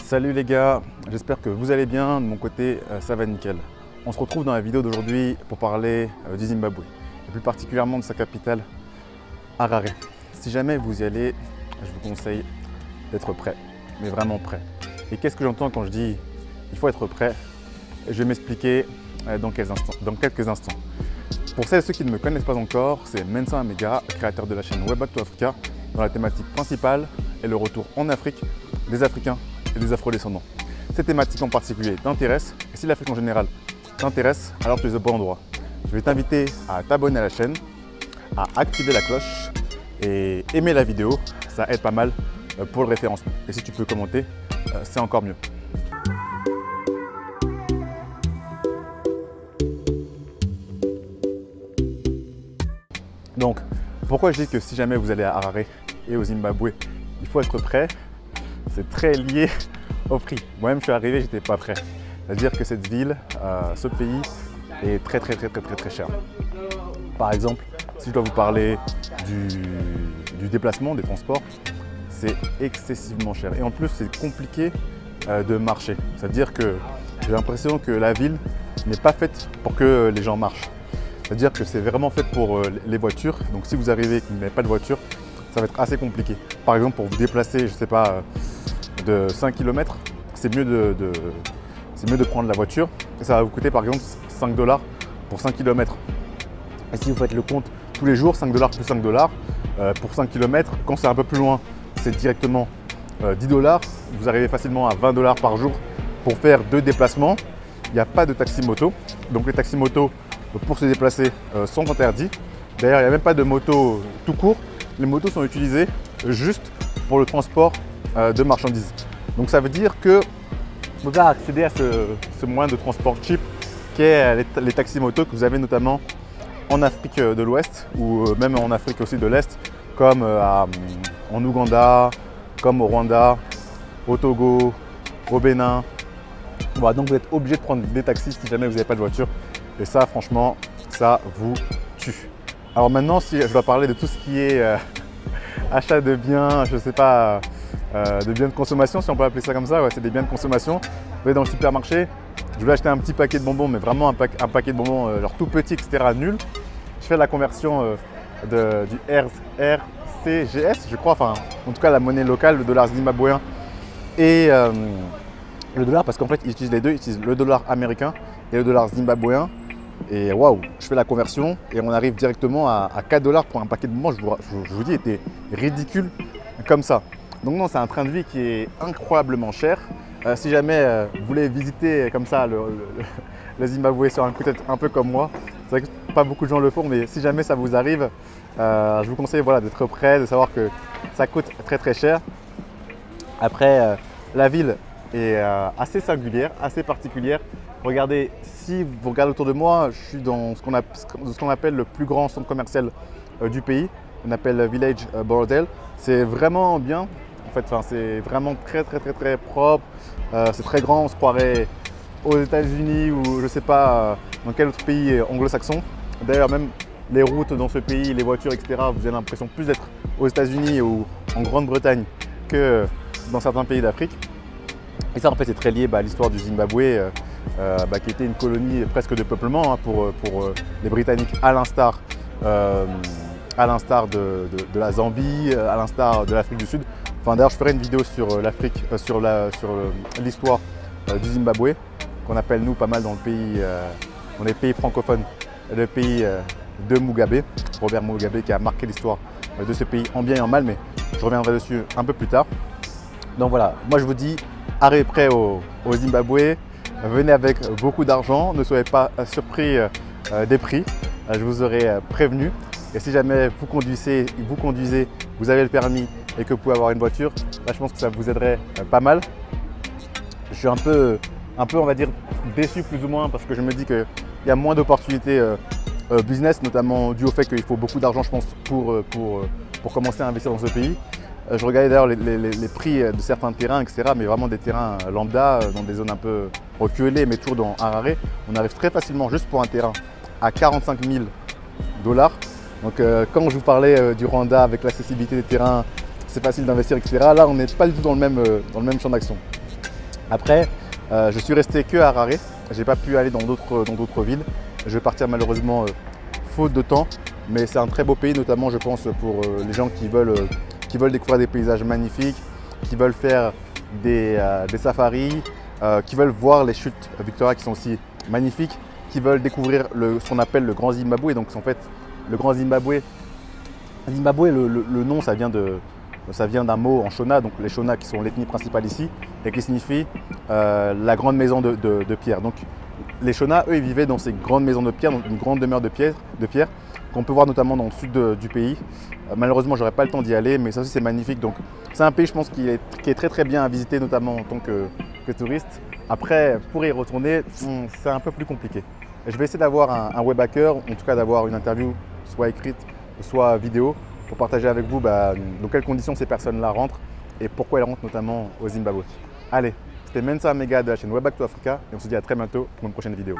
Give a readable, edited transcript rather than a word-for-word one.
Salut les gars, j'espère que vous allez bien, de mon côté ça va nickel. On se retrouve dans la vidéo d'aujourd'hui pour parler du Zimbabwe, et plus particulièrement de sa capitale, Harare. Si jamais vous y allez, je vous conseille d'être prêt, mais vraiment prêt. Et qu'est-ce que j'entends quand je dis il faut être prêt? Je vais m'expliquer dans quelques instants. Pour celles et ceux qui ne me connaissent pas encore, c'est Mensa Amega, créateur de la chaîne Web Back to Africa, dont la thématique principale est le retour en Afrique des Africains et des Afro-descendants. Cette thématique en particulier t'intéresse, et si l'Afrique en général t'intéresse, alors tu es au bon endroit. Je vais t'inviter à t'abonner à la chaîne, à activer la cloche et aimer la vidéo, ça aide pas mal pour le référencement. Et si tu peux commenter, c'est encore mieux. Donc, pourquoi je dis que si jamais vous allez à Harare et au Zimbabwe, il faut être prêt? C'est très lié au prix. Moi-même, je suis arrivé, j'étais pas prêt. C'est-à-dire que cette ville, ce pays est très cher. Par exemple, si je dois vous parler du déplacement, des transports, c'est excessivement cher. Et en plus, c'est compliqué de marcher. C'est-à-dire que j'ai l'impression que la ville n'est pas faite pour que les gens marchent. C'est-à-dire que c'est vraiment fait pour les voitures. Donc si vous arrivez et que vous n'avez pas de voiture, ça va être assez compliqué. Par exemple, pour vous déplacer, je ne sais pas, de 5 km, c'est mieux de prendre la voiture. Et ça va vous coûter par exemple 5 $ pour 5 km. Et si vous faites le compte tous les jours, 5 $ plus 5 $ pour 5 km, quand c'est un peu plus loin, c'est directement 10 $. Vous arrivez facilement à 20 $ par jour pour faire 2 déplacements. Il n'y a pas de taxi moto. Donc les taxis moto pour se déplacer sont interdits. D'ailleurs, il n'y a même pas de moto tout court. Les motos sont utilisées juste pour le transport de marchandises. Donc ça veut dire que vous pouvez accéder à ce moyen de transport cheap qui est les taxis motos que vous avez notamment en Afrique de l'Ouest ou même en Afrique aussi de l'Est, comme en Ouganda, comme au Rwanda, au Togo, au Bénin. Voilà, donc vous êtes obligé de prendre des taxis si jamais vous n'avez pas de voiture. Et ça, franchement, ça vous tue. Alors maintenant, si je dois parler de tout ce qui est achat de biens, je ne sais pas, de biens de consommation, si on peut appeler ça comme ça, ouais, c'est des biens de consommation. Vous allez dans le supermarché, je voulais acheter un petit paquet de bonbons, mais vraiment un paquet de bonbons genre tout petit, etc., nul. Je fais la conversion du RCGS, je crois, enfin, en tout cas la monnaie locale, le dollar zimbabwéen et le dollar, parce qu'en fait, ils utilisent les deux, ils utilisent le dollar américain et le dollar zimbabwéen. Et waouh, je fais la conversion et on arrive directement à 4 $ pour un paquet de bonbons. Je vous dis, était ridicule comme ça. Donc non, c'est un train de vie qui est incroyablement cher. Si jamais vous voulez visiter comme ça le Zimbabwe sur un coup de tête un peu comme moi, c'est vrai que pas beaucoup de gens le font, mais si jamais ça vous arrive, je vous conseille voilà, d'être prêt, de savoir que ça coûte très cher. Après, la ville est assez singulière, assez particulière. Regardez, si vous regardez autour de moi, je suis dans ce qu'on appelle le plus grand centre commercial du pays. On appelle Village Bordel. C'est vraiment bien. En fait, c'est vraiment très propre. C'est très grand. On se croirait aux États-Unis ou je ne sais pas dans quel autre pays anglo-saxon. D'ailleurs, même les routes dans ce pays, les voitures, etc. Vous avez l'impression plus d'être aux États-Unis ou en Grande-Bretagne que dans certains pays d'Afrique. Et ça, en fait, c'est très lié à l'histoire du Zimbabwe. Qui était une colonie presque de peuplement pour les Britanniques, à l'instar de la Zambie, à l'instar de l'Afrique du Sud. Enfin, d'ailleurs, je ferai une vidéo sur l'Afrique, sur l'histoire du Zimbabwe, qu'on appelle nous pas mal dans les pays francophones, le pays de Mugabe, Robert Mugabe, qui a marqué l'histoire de ce pays en bien et en mal, mais je reviendrai dessus un peu plus tard. Donc voilà, moi je vous dis, arrivez prêt au Zimbabwe. Venez avec beaucoup d'argent, ne soyez pas surpris des prix, je vous aurai prévenu. Et si jamais vous conduisez, vous avez le permis et que vous pouvez avoir une voiture, là, je pense que ça vous aiderait pas mal. Je suis un peu, on va dire, déçu plus ou moins parce que je me dis qu'il y a moins d'opportunités business, notamment dû au fait qu'il faut beaucoup d'argent, je pense, pour commencer à investir dans ce pays. Je regardais d'ailleurs les prix de certains terrains, etc. Mais vraiment des terrains lambda, dans des zones un peu reculées, mais toujours dans Harare. On arrive très facilement, juste pour un terrain, à 45 000 $. Donc quand je vous parlais du Rwanda avec l'accessibilité des terrains, c'est facile d'investir, etc. Là, on n'est pas du tout dans le même champ d'action. Après, je suis resté que à Harare. J'ai pas pu aller dans d'autres villes. Je vais partir malheureusement faute de temps, mais c'est un très beau pays, notamment je pense pour les gens qui veulent découvrir des paysages magnifiques, qui veulent faire des safaris, qui veulent voir les chutes Victoria qui sont aussi magnifiques, qui veulent découvrir ce qu'on appelle le Grand Zimbabwe. Donc en fait, le Grand Zimbabwe, le nom ça vient d'un mot en Shona, donc les Shona qui sont l'ethnie principale ici, et qui signifie la grande maison de pierre. Donc les Shona, eux, ils vivaient dans ces grandes maisons de pierre, donc une grande demeure de pierre qu'on peut voir notamment dans le sud du pays. Malheureusement, j'aurais pas le temps d'y aller, mais ça aussi c'est magnifique. Donc c'est un pays, je pense, qui est très très bien à visiter, notamment en tant que touriste. Après, pour y retourner, c'est un peu plus compliqué. Et je vais essayer d'avoir un web hacker, en tout cas d'avoir une interview, soit écrite, soit vidéo, pour partager avec vous dans quelles conditions ces personnes-là rentrent et pourquoi elles rentrent notamment au Zimbabwe. Allez, c'était Mensa Mega de la chaîne Web Back to Africa et on se dit à très bientôt pour une prochaine vidéo.